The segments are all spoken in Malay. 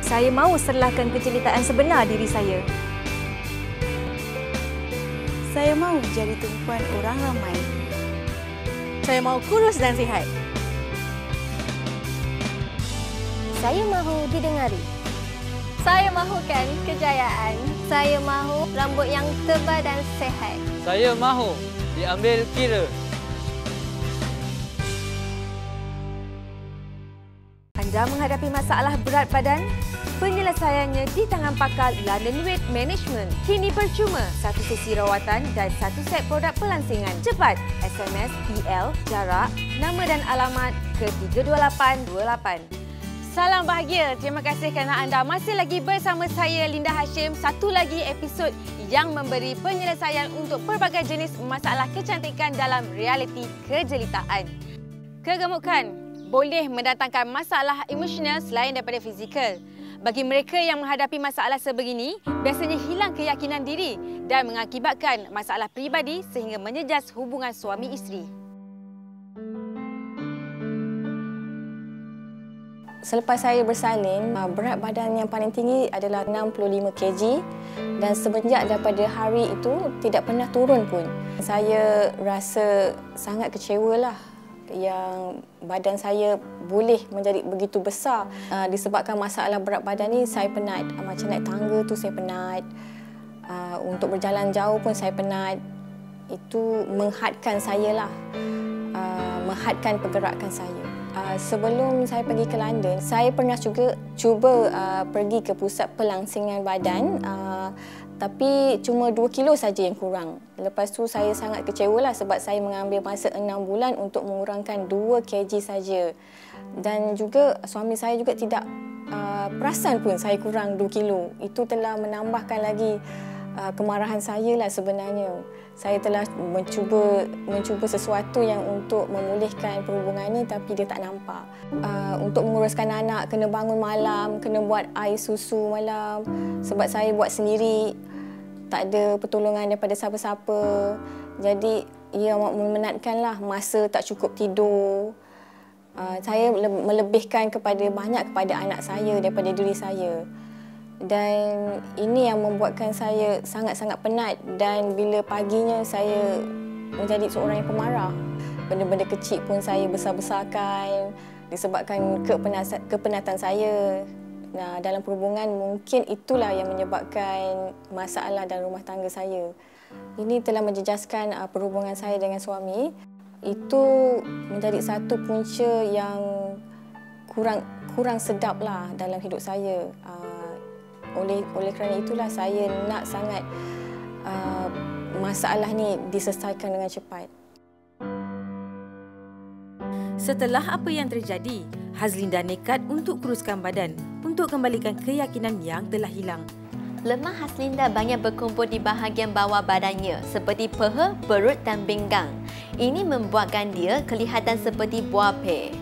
Saya mahu serlahkan kejelitaan sebenar diri saya. Saya mahu jadi tumpuan orang ramai. Saya mahu kurus dan sihat. Saya mahu didengari. Saya mahukan kejayaan. Saya mahu rambut yang tebal dan sihat. Saya mahu diambil kira. Anda menghadapi masalah berat badan? Penyelesaiannya di tangan pakar London Weight Management. Kini percuma, satu sesi rawatan dan satu set produk pelansingan. Cepat, SMS, PL, jarak, nama dan alamat ke 32828. Salam bahagia. Terima kasih kerana anda masih lagi bersama saya, Linda Hashim. Satu lagi episod yang memberi penyelesaian untuk pelbagai jenis masalah kecantikan dalam realiti kejelitaan. Kegemukan boleh mendatangkan masalah emosional selain daripada fizikal. Bagi mereka yang menghadapi masalah sebegini, biasanya hilang keyakinan diri dan mengakibatkan masalah peribadi sehingga menyejas hubungan suami isteri. Selepas saya bersalin, berat badan yang paling tinggi adalah 65 kg dan semenjak daripada hari itu tidak pernah turun pun. Saya rasa sangat kecewalah yang badan saya boleh menjadi begitu besar. Disebabkan masalah berat badan ni, saya penat. Macam naik tangga tu saya penat. Untuk berjalan jauh pun saya penat. Itu menghadkan saya lah. Menghadkan pergerakan saya. Sebelum saya pergi ke London, saya pernah juga cuba pergi ke pusat pelangsingan badan. Tapi cuma 2 kilo saja yang kurang. Lepas tu saya sangat kecewalah sebab saya mengambil masa 6 bulan untuk mengurangkan 2 kg saja. Dan juga suami saya juga tidak perasan pun saya kurang 2 kilo. Itu telah menambahkan lagi kemarahan saya lah sebenarnya. Saya telah mencuba sesuatu yang untuk memulihkan perhubungan ini tapi dia tak nampak. Untuk menguruskan anak, kena bangun malam, kena buat air susu malam. Sebab saya buat sendiri, tak ada pertolongan daripada siapa-siapa. Jadi ia memenatkanlah masa tak cukup tidur. Saya melebihkan banyak kepada anak saya daripada diri saya. Dan ini yang membuatkan saya sangat-sangat penat dan bila paginya saya menjadi seorang yang pemarah. Benda-benda kecil pun saya besar-besarkan disebabkan kepenatan saya. Dalam perhubungan mungkin itulah yang menyebabkan masalah dalam rumah tangga saya. Ini telah menjejaskan perhubungan saya dengan suami. Itu menjadi satu punca yang kurang sedaplah dalam hidup saya. Oleh kerana itulah saya nak sangat masalah ni diselesaikan dengan cepat. Setelah apa yang terjadi, Hazlinda nekat untuk kuruskan badan untuk kembalikan keyakinan yang telah hilang. Lemak Hazlinda banyak berkumpul di bahagian bawah badannya seperti peha, perut dan pinggang. Ini membuatkan dia kelihatan seperti buah peh.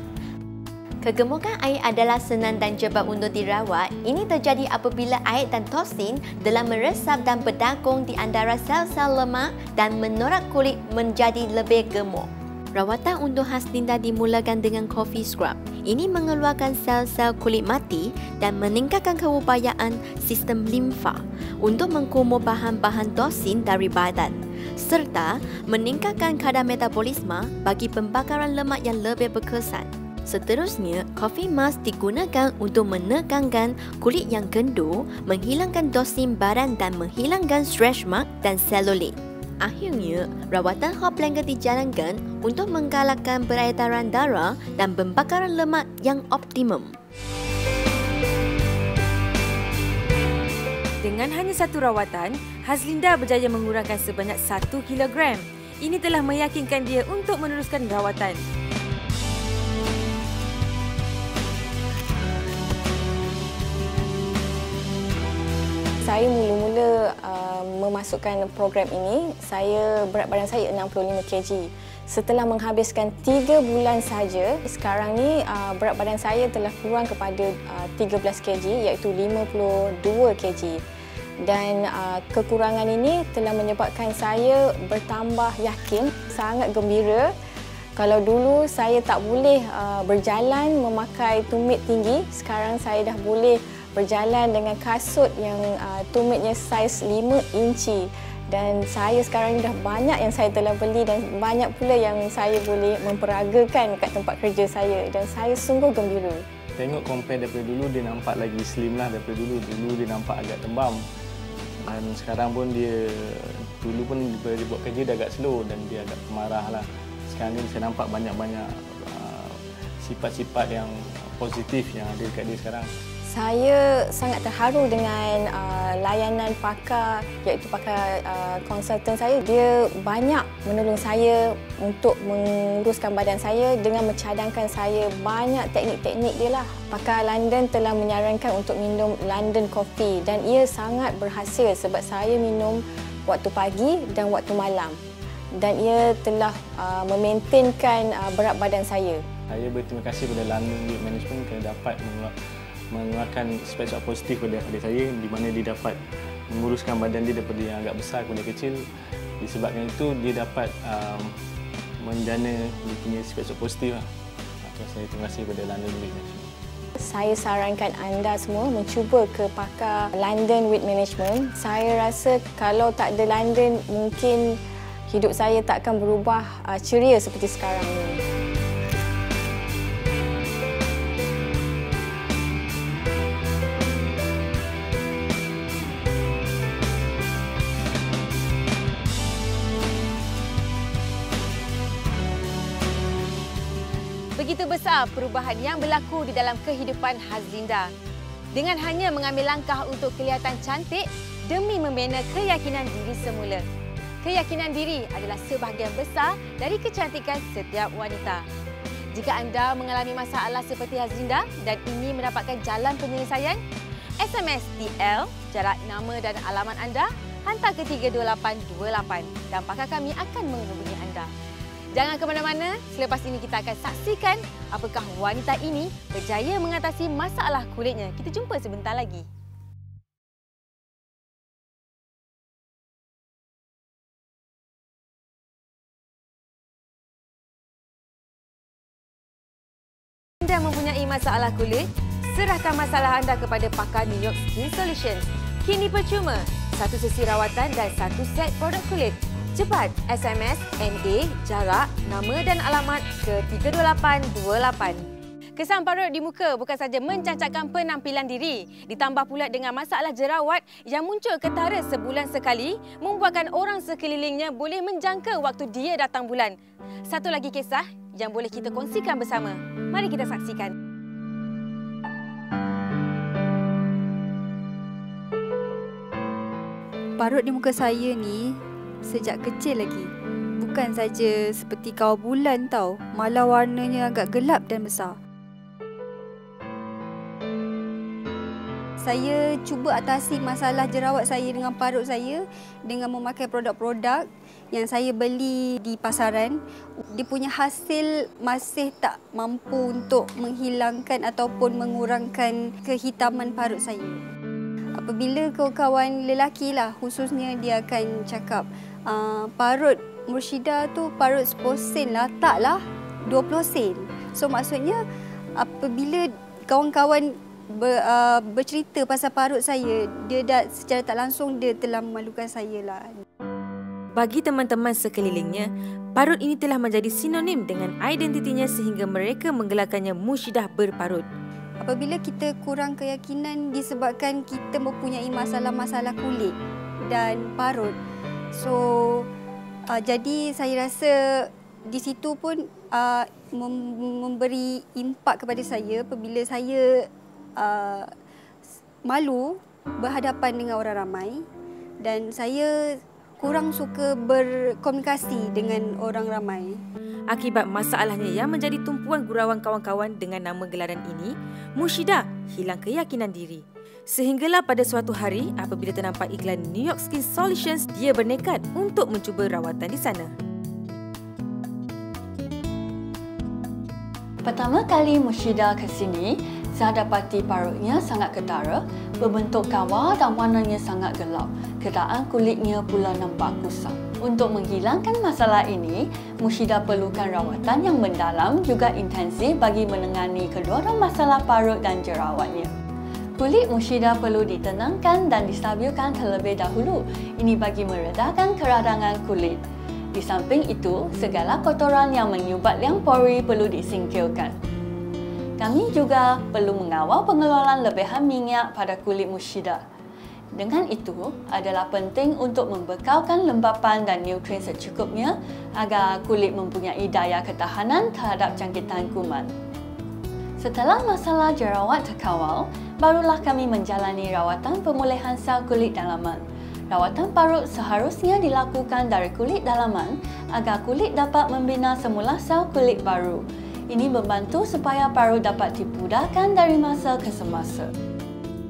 Kegemukan air adalah senang dan cepat untuk dirawat. Ini terjadi apabila air dan toksin telah meresap dan berdagung di antara sel-sel lemak dan menorak kulit menjadi lebih gemuk. Rawatan untuk Hazlinda dimulakan dengan coffee scrub. Ini mengeluarkan sel-sel kulit mati dan meningkatkan keupayaan sistem limfa untuk mengkumur bahan-bahan toksin dari badan serta meningkatkan kadar metabolisme bagi pembakaran lemak yang lebih berkesan. Seterusnya, coffee mask digunakan untuk menekankan kulit yang kendur, menghilangkan toksin badan dan menghilangkan stretch mark dan selulit. Akhirnya, rawatan hot blanket dijalankan untuk menggalakkan peredaran darah dan pembakaran lemak yang optimum. Dengan hanya satu rawatan, Hazlinda berjaya mengurangkan sebanyak 1 kilogram. Ini telah meyakinkan dia untuk meneruskan rawatan. Saya mula-mula memasukkan program ini, berat badan saya 65 kg. Setelah menghabiskan 3 bulan saja, sekarang ni berat badan saya telah kurang kepada 13 kg iaitu 52 kg. Dan kekurangan ini telah menyebabkan saya bertambah yakin, sangat gembira Kalau dulu saya tak boleh berjalan memakai tumit tinggi, sekarang saya dah boleh berjalan dengan kasut yang tumitnya saiz 5 inci. Dan saya sekarang dah banyak yang saya telah beli dan banyak pula yang saya boleh memperagakan kat tempat kerja saya dan saya sungguh gembira. Tengok compare daripada dulu, dia nampak lagi slim lah daripada dulu. Dulu dia nampak agak tembam. Dan sekarang pun dia, dulu pun dia buat kerja dia agak slow dan dia agak pemarah lah. Sekarang ni saya nampak banyak-banyak sifat-sifat yang positif yang ada dekat dia sekarang. Saya sangat terharu dengan layanan pakar, iaitu pakar konsultan saya. Dia banyak menolong saya untuk menguruskan badan saya dengan mencadangkan saya banyak teknik-teknik dia lah. Pakar London telah menyarankan untuk minum London Coffee dan ia sangat berhasil sebab saya minum waktu pagi dan waktu malam. Dan ia telah memaintainkan berat badan saya. Saya berterima kasih kepada London Weight Management kerana dapat mengeluarkan sifat positif pada saya di mana dia dapat menguruskan badan dia daripada yang agak besar kepada kecil. Disebabkan itu dia dapat menjana dia punya sifat positif lah. Saya terima kasih kepada London Weight Management. Saya sarankan anda semua mencuba ke pakar London Weight Management. Saya rasa kalau tak ada London mungkin hidup saya tak akan berubah ceria seperti sekarang ini. Begitu besar perubahan yang berlaku di dalam kehidupan Hazlinda. Dengan hanya mengambil langkah untuk kelihatan cantik demi membina keyakinan diri semula. Keyakinan diri adalah sebahagian besar dari kecantikan setiap wanita. Jika anda mengalami masalah seperti Hazlinda dan ingin mendapatkan jalan penyelesaian, SMS TL, jarak nama dan alamat anda, hantar ke 32828 dan pakar kami akan menghubungi anda. Jangan ke mana-mana, selepas ini kita akan saksikan apakah wanita ini berjaya mengatasi masalah kulitnya. Kita jumpa sebentar lagi. Anda mempunyai masalah kulit? Serahkan masalah anda kepada pakar New York Skin Solutions. Kini percuma, satu sesi rawatan dan satu set produk kulit. Cepat SMS NA, jarak, nama dan alamat ke 32828. Kesan parut di muka bukan saja mencacatkan penampilan diri, ditambah pula dengan masalah jerawat yang muncul ketara sebulan sekali, membuatkan orang sekelilingnya boleh menjangka waktu dia datang bulan. Satu lagi kisah yang boleh kita kongsikan bersama. Mari kita saksikan. Parut di muka saya ni sejak kecil lagi. Bukan saja seperti kawar bulan tau, malah warnanya agak gelap dan besar. Saya cuba atasi masalah jerawat saya dengan parut saya dengan memakai produk-produk yang saya beli di pasaran. Dia punya hasil masih tak mampu untuk menghilangkan ataupun mengurangkan kehitaman parut saya. Apabila kawan-kawan lelaki lah khususnya, dia akan cakap parut Mursyida tu parut 10 sen lah, taklah 20 sen. So maksudnya apabila kawan-kawan bercerita pasal parut saya, dia dah secara tak langsung dia telah memalukan saya lah. Bagi teman-teman sekelilingnya, parut ini telah menjadi sinonim dengan identitinya sehingga mereka menggelarkannya Mursyida berparut. Apabila kita kurang keyakinan disebabkan kita mempunyai masalah-masalah kulit dan parut, so jadi saya rasa di situ pun memberi impak kepada saya apabila saya malu berhadapan dengan orang ramai dan saya kurang suka berkomunikasi dengan orang ramai. Akibat masalahnya yang menjadi tumpuan gurauan kawan-kawan dengan nama gelaran ini, Mursyida hilang keyakinan diri. Sehinggalah pada suatu hari apabila ternampak iklan New York Skin Solutions, dia bernekat untuk mencuba rawatan di sana. Pertama kali Mursyida ke sini, Saya dapati parutnya sangat ketara, berbentuk kawar dan warnanya sangat gelap. Kedaan kulitnya pula nampak kusam. Untuk menghilangkan masalah ini, Mushidah perlukan rawatan yang mendalam juga intensif bagi menangani kedua-dua masalah parut dan jerawatnya. Kulit Mushidah perlu ditenangkan dan distabilkan terlebih dahulu. Ini bagi meredakan keradangan kulit. Di samping itu, segala kotoran yang menyumbat liang pori perlu disingkirkan. Kami juga perlu mengawal pengeluaran lebihan minyak pada kulit Mushidah. Dengan itu, adalah penting untuk membekalkan lembapan dan nutrien secukupnya agar kulit mempunyai daya ketahanan terhadap jangkitan kuman. Setelah masalah jerawat terkawal, barulah kami menjalani rawatan pemulihan sel kulit dalaman. Rawatan parut seharusnya dilakukan dari kulit dalaman agar kulit dapat membina semula sel kulit baru. Ini membantu supaya parut dapat dipudarkan dari masa ke semasa.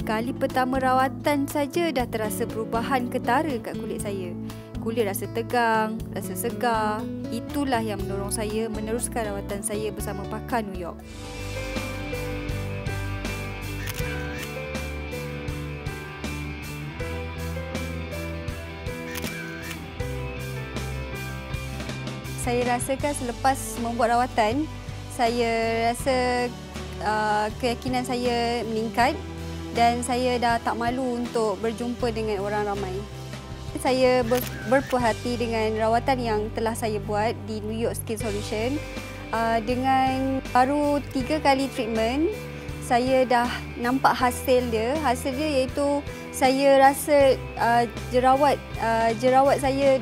Kali pertama rawatan saja dah terasa perubahan ketara kat kulit saya. Kulit rasa tegang, rasa segar. Itulah yang mendorong saya meneruskan rawatan saya bersama pakar New York. Saya rasakan selepas membuat rawatan, saya rasa keyakinan saya meningkat dan saya dah tak malu untuk berjumpa dengan orang ramai. Saya berpuas hati dengan rawatan yang telah saya buat di New York Skin Solution. Dengan baru 3 kali treatment, saya dah nampak hasil dia. Hasil dia iaitu saya rasa jerawat saya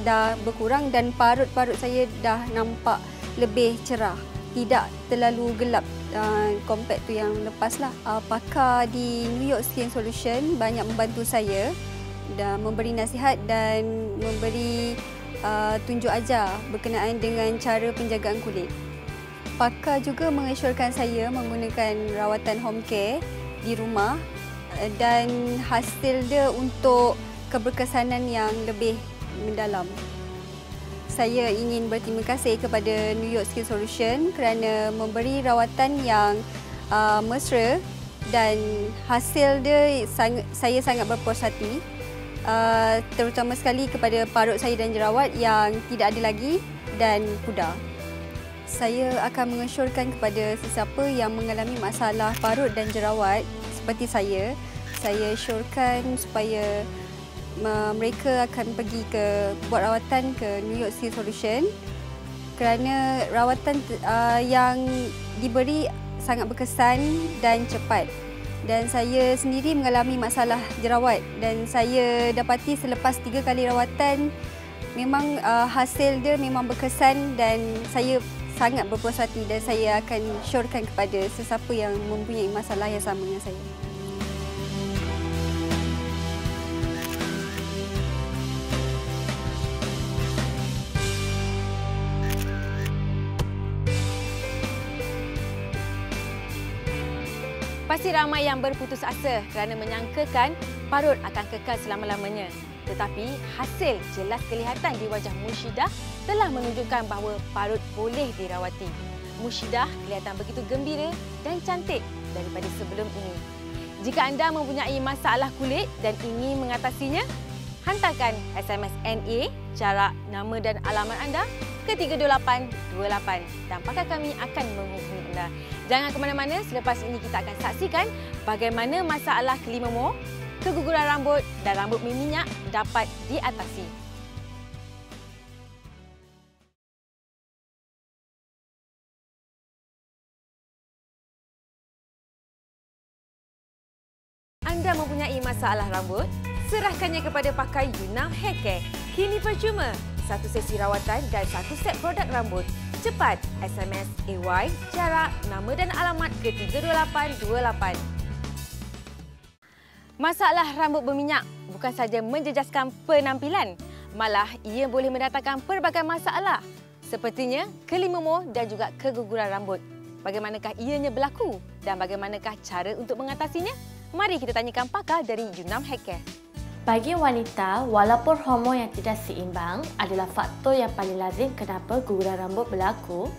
dah berkurang dan parut-parut saya dah nampak lebih cerah. Tidak terlalu gelap compared tu yang lepas lah. Pakar di New York Skin Solution banyak membantu saya dan memberi nasihat dan memberi tunjuk ajar berkenaan dengan cara penjagaan kulit. Pakar juga mengesyorkan saya menggunakan rawatan home care di rumah dan hasil dia untuk keberkesanan yang lebih mendalam. Saya ingin berterima kasih kepada New York Skin Solution kerana memberi rawatan yang mesra dan hasil dia saya sangat berpuas hati. Terutama sekali kepada parut saya dan jerawat yang tidak ada lagi dan pudar. Saya akan mengesyorkan kepada sesiapa yang mengalami masalah parut dan jerawat seperti saya syorkan supaya mereka akan pergi buat rawatan ke New York Skin Solution kerana rawatan yang diberi sangat berkesan dan cepat. Dan saya sendiri mengalami masalah jerawat dan saya dapati selepas 3 kali rawatan memang hasil dia memang berkesan dan saya sangat berpuas hati dan saya akan syorkan kepada sesiapa yang mempunyai masalah yang sama dengan saya. Pasti ramai yang berputus asa kerana menyangkakan parut akan kekal selama-lamanya. Tetapi hasil jelas kelihatan di wajah Mushidah telah menunjukkan bahawa parut boleh dirawati. Mushidah kelihatan begitu gembira dan cantik daripada sebelum ini. Jika anda mempunyai masalah kulit dan ingin mengatasinya, hantarkan SMS NA, jarak, nama dan alamat anda ke 32828 dan pakar kami akan menghubungi anda. Jangan ke mana-mana, selepas ini kita akan saksikan bagaimana masalah kelimamo, keguguran rambut dan rambut berminyak dapat diatasi. Anda mempunyai masalah rambut? Serahkannya kepada pakar Yunam Hair Care. Kini percuma. 1 sesi rawatan dan 1 set produk rambut. Cepat SMS AY, jarak, nama dan alamat ke 32828. Masalah rambut berminyak bukan saja menjejaskan penampilan, malah ia boleh mendatangkan pelbagai masalah sepertinya kelimamo dan juga keguguran rambut. Bagaimanakah ianya berlaku dan bagaimanakah cara untuk mengatasinya? Mari kita tanyakan pakar dari Yunam Hair Care. Bagi wanita, walaupun hormon yang tidak seimbang adalah faktor yang paling lazim kenapa guguran rambut berlaku,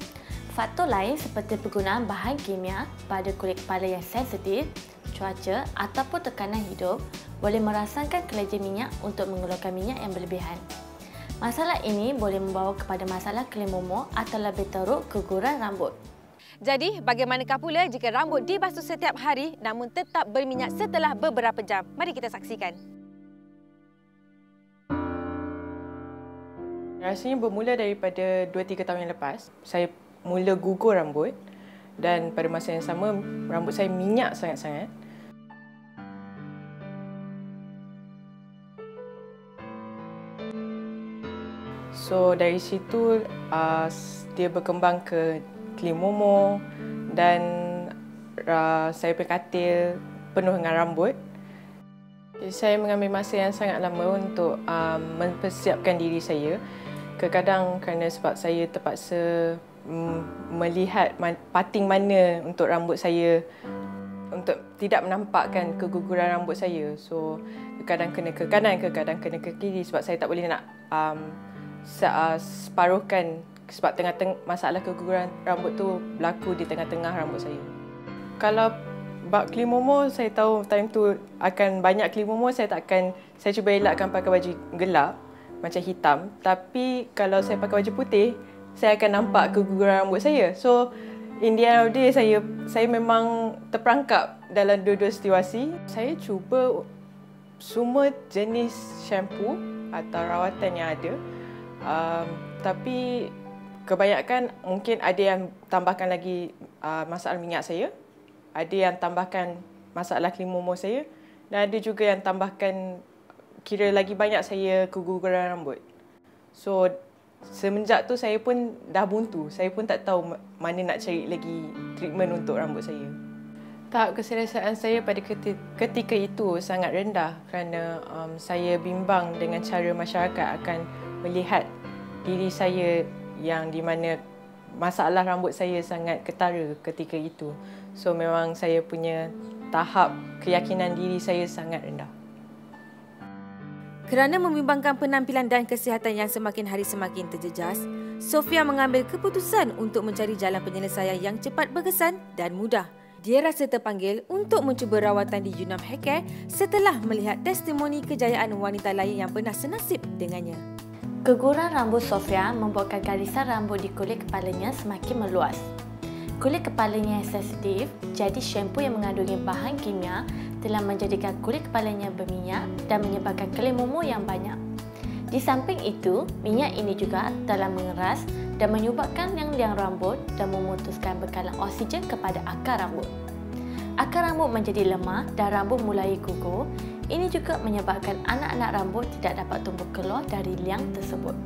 Faktor lain seperti penggunaan bahan kimia pada kulit kepala yang sensitif, cuaca ataupun tekanan hidup boleh merangsangkan kelejar minyak untuk mengeluarkan minyak yang berlebihan. Masalah ini boleh membawa kepada masalah kelimomo atau lebih teruk keguguran rambut. Jadi, bagaimanakah pula jika rambut dibasuh setiap hari namun tetap berminyak setelah beberapa jam? Mari kita saksikan. Rasanya bermula daripada 2-3 tahun yang lepas. Saya mula gugur rambut dan pada masa yang sama rambut saya minyak sangat-sangat. So dari situ dia berkembang ke kelimomo dan saya berkatil penuh dengan rambut. Jadi, saya mengambil masa yang sangat lama untuk mempersiapkan diri saya. Kadang-kadang kerana sebab saya terpaksa melihat pating mana untuk rambut saya untuk tidak menampakkan keguguran rambut saya. So kadang kena ke kanan, kadang kena ke kiri sebab saya tak boleh nak separuhkan sebab masalah keguguran rambut tu berlaku di tengah-tengah rambut saya. Kalau bab kelimomo, saya tahu time tu akan banyak kelimomo, saya cuba elakkan pakai baju gelap macam hitam. Tapi kalau saya pakai baju putih, saya akan nampak keguguran rambut saya. So in the end of the day, saya memang terperangkap dalam dua-dua situasi. Saya cuba semua jenis shampoo atau rawatan yang ada. Tapi kebanyakan mungkin ada yang tambahkan lagi masalah minyak saya, ada yang tambahkan masalah kelimomo saya, dan ada juga yang tambahkan kira lagi banyak saya keguguran rambut. So semenjak tu saya pun dah buntu, saya pun tak tahu mana nak cari lagi treatment untuk rambut saya. Tahap keselesaan saya pada ketika itu sangat rendah kerana saya bimbang dengan cara masyarakat akan melihat diri saya yang di mana masalah rambut saya sangat ketara ketika itu. So memang saya punya tahap keyakinan diri saya sangat rendah. Kerana membimbangkan penampilan dan kesihatan yang semakin hari semakin terjejas, Sofia mengambil keputusan untuk mencari jalan penyelesaian yang cepat berkesan dan mudah. Dia rasa terpanggil untuk mencuba rawatan di Yunam Hair Care setelah melihat testimoni kejayaan wanita lain yang pernah senasib dengannya. Keguguran rambut Sofia membuatkan garisan rambut di kulit kepalanya semakin meluas. Kulit kepalanya yang sensitif, jadi shampoo yang mengandungi bahan kimia telah menjadikan kulit kepalanya berminyak dan menyebabkan kelimomo yang banyak. Di samping itu, minyak ini juga telah mengeras dan menyubatkan liang-liang rambut dan memutuskan bekalan oksigen kepada akar rambut. Akar rambut menjadi lemah dan rambut mulai gugur. Ini juga menyebabkan anak-anak rambut tidak dapat tumbuh keluar dari liang tersebut.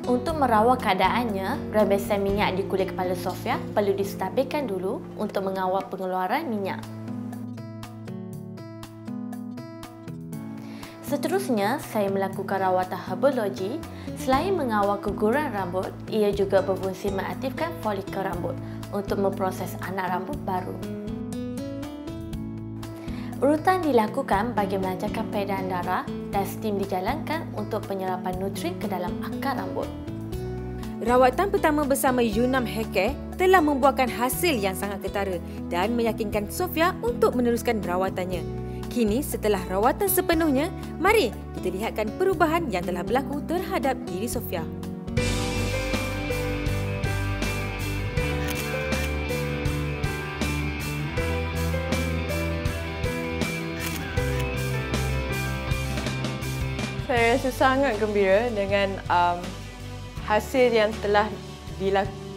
Untuk merawat keadaannya, rembesan minyak di kulit kepala Sofia perlu distabilkan dulu untuk mengawal pengeluaran minyak. Seterusnya, saya melakukan rawatan herbologi. Selain mengawal keguguran rambut, ia juga berfungsi mengaktifkan folikel rambut untuk memproses anak rambut baru. Urutan dilakukan bagi melancarkan peredaran darah dan steam dijalankan untuk penyerapan nutrien ke dalam akar rambut. Rawatan pertama bersama Yunam Hair Care telah membuahkan hasil yang sangat ketara dan meyakinkan Sofia untuk meneruskan rawatannya. Kini setelah rawatan sepenuhnya, mari kita lihatkan perubahan yang telah berlaku terhadap diri Sofia. Saya rasa sangat gembira dengan hasil yang telah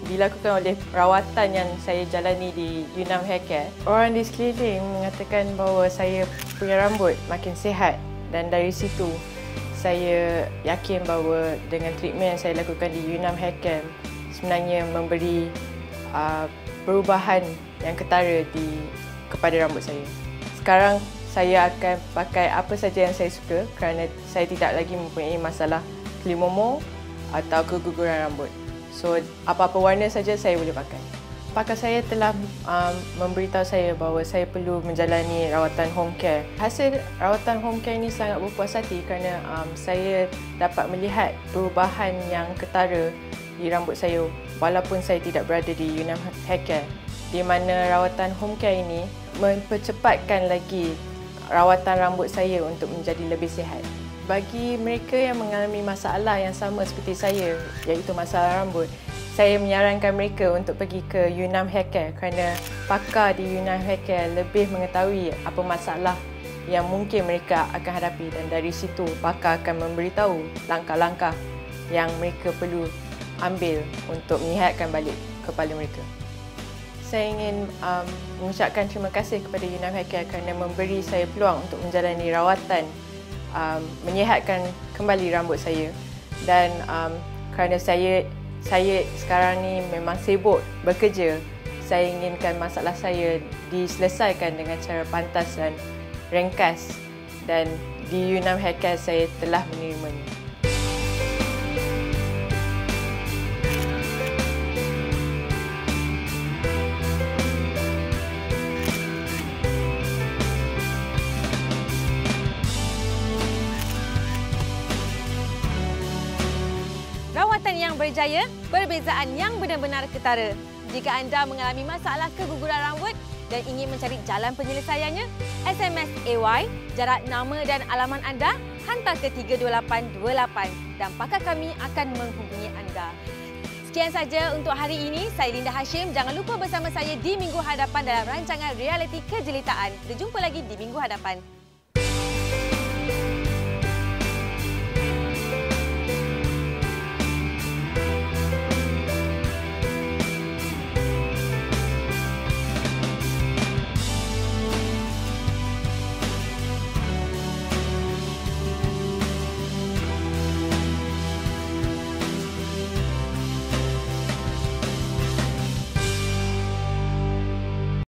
dilakukan oleh rawatan yang saya jalani di Yunam Hair Care. Orang di sekeliling mengatakan bahawa saya punya rambut makin sihat dan dari situ saya yakin bahawa dengan treatment yang saya lakukan di Yunam Hair Care sebenarnya memberi perubahan yang ketara kepada rambut saya. Sekarang saya akan pakai apa saja yang saya suka kerana saya tidak lagi mempunyai masalah kelimomo atau keguguran rambut. So, apa-apa warna saja saya boleh pakai. Pakar saya telah memberitahu saya bahawa saya perlu menjalani rawatan home care. Hasil rawatan home care ini sangat berpuas hati kerana saya dapat melihat perubahan yang ketara di rambut saya walaupun saya tidak berada di Yunam Hair Care, di mana rawatan home care ini mempercepatkan lagi rawatan rambut saya untuk menjadi lebih sihat. Bagi mereka yang mengalami masalah yang sama seperti saya, iaitu masalah rambut, saya menyarankan mereka untuk pergi ke Yunam Hair Care kerana pakar di Yunam Hair Care lebih mengetahui apa masalah yang mungkin mereka akan hadapi, dan dari situ pakar akan memberitahu langkah-langkah yang mereka perlu ambil untuk menyihatkan balik kepala mereka. Saya ingin mengucapkan terima kasih kepada Yunam Hair Care kerana memberi saya peluang untuk menjalani rawatan menyihatkan kembali rambut saya, dan kerana saya sekarang ni memang sibuk bekerja, saya inginkan masalah saya diselesaikan dengan cara pantas dan ringkas, dan di Yunam Hair Care saya telah menerimanya. Rawatan yang berjaya, perbezaan yang benar-benar ketara. Jika anda mengalami masalah keguguran rambut dan ingin mencari jalan penyelesaiannya, SMS AY, jarak nama dan alamat anda, hantar ke 32828 dan pakar kami akan menghubungi anda. Sekian saja untuk hari ini. Saya Linda Hashim. Jangan lupa bersama saya di minggu hadapan dalam rancangan realiti kejelitaan. Kita jumpa lagi di minggu hadapan.